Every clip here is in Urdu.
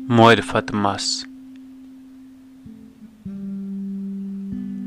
Moarifat Ms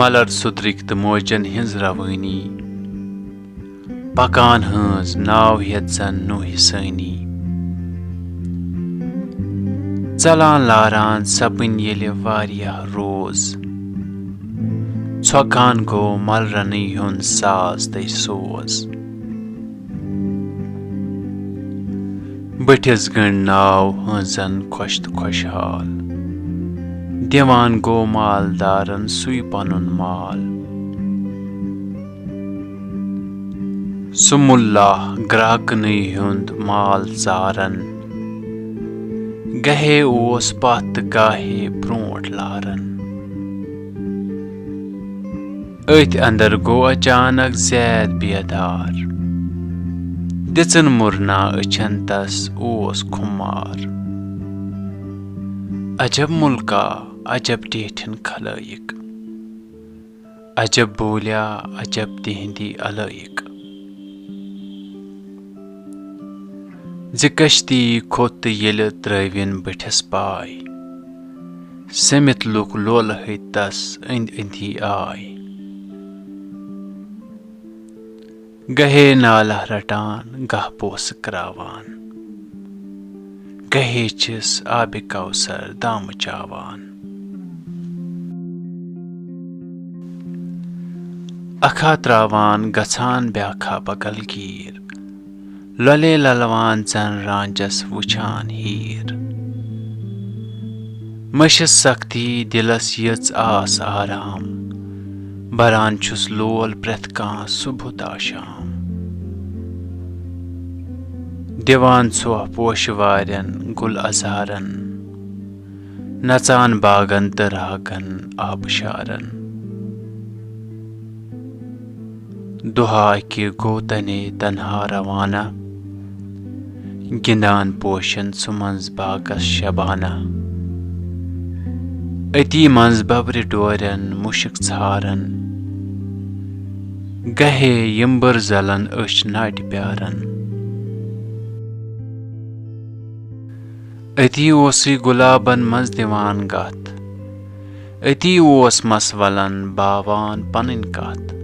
ملر سُدرٕکۍ تہٕ موجن ہٕنٛز روٲنی پکان ہٕنٛز ناو ہٮ۪تھ زن نوٗحہِ سٲنی ژلان لاران سپٕنۍ ییٚلہِ واریاہ روز ژھۄکان گوٚو ملرنٕے ہُنٛد ساز تہٕ سوز بٔٹھِس گٔنٛڈۍ ناو ہٕنٛزن خۄش تہٕ خۄشحال دِوان گوٚو مالدارن سُے پنُن مال سُہ مُلّاہ گراکنٕے ہُنٛد مال ژارن گاہے اوس پتھ تہٕ گاہے برٛونٛٹھ لاران أتھۍ انٛدر گوٚو اچانک زید بیدار دِژٕن مُرنا أچھن تس اوس خُمار عجب مُلکا عجب ٹیٹھٮ۪ن خلٲیِق عجب بولیٛا عجب تِہنٛدی علٲیق زِ کشتی کھوٚت تہٕ ییٚلہِ ترٲوِن بٔٹھِس پاے سٔمِتھ لُکھ لولہٕ ہٕتۍ تس أنٛدۍ أنٛدی آے گاہے نالہ رٹان گاہ پونٛسہٕ کرٛاوان گاہے چھِس آبِ کوثر دامہٕ چاوان اکھا تراوان گژھان بیاکھا بغل گیٖر لۄلے للوان زن رانٛجس وٕچھان ہیٖر مٔشِس سختی دِلس یِژھ آس آرام بران چھُس لول پرٛٮ۪تھ کانٛہہ صبح تا شام دِوان ژھۄہ پوشہٕ وارٮ۪ن گُل اَزارن نژان باغن تہٕ راگن آبشارن دۄہا اکہِ گوٚو تنے تنہا روانہ گِنٛدان پوشن سُہ منٛز باغس شبانہ أتی منٛز ببرِ ڈورٮ۪ن مُشک ژھارن گاہے یِمبٕر زلن أچھ ناٹہِ پیارن أتی اوسُے گُلابن منٛز دِوان گتھ أتی اوس مس ولن باوان پنٕنۍ کتھ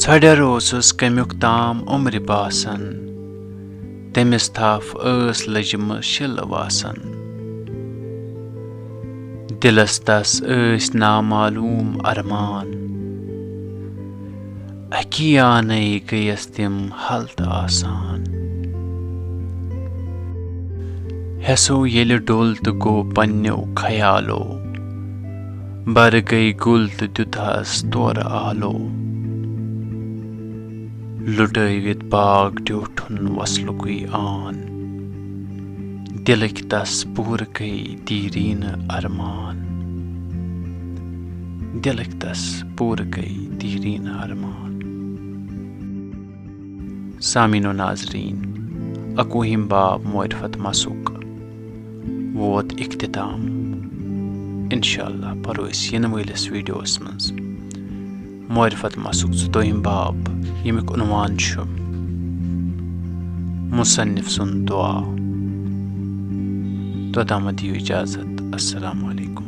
ژھۄڈٮ۪ر اوسُس کمیُک تام عمرِ باسان تٔمِس تھپھ ٲس لٔجمٕژ شِلہٕ واسان دِلس تس ٲسۍ نامعلوٗم ارمان اکی آنے گٔیس تِم حل تہٕ آسان ہٮ۪سو ییٚلہِ ڈوٚل تہٕ گوٚو پننیو خیالو برٕ گٔے گُل تہٕ دیُتہس تورٕ آلو لُٹٲوِتھ باغ ڈیوٹھُن وصلُکُے آن دِلٕکۍ تس پوٗرٕ گٔے دیٖریٖنہٕ ارمان دِلٕکۍ تس پوٗرٕ گٔے دیٖریٖنہٕ ارمان سامیٖنو ناظریٖن 21ہِم باب معرفت مسُک ووت اختتام انشاءاللہ پرو أسۍ یِنہٕ وٲلِس ویٖڈیوس منٛز معرفت مسُک 22ہِم باب ییٚمیُک عنوان چھُ مُصنِف سُنٛد دُعا توٚتامتھ دِیِو اِجازت السلام علیکُم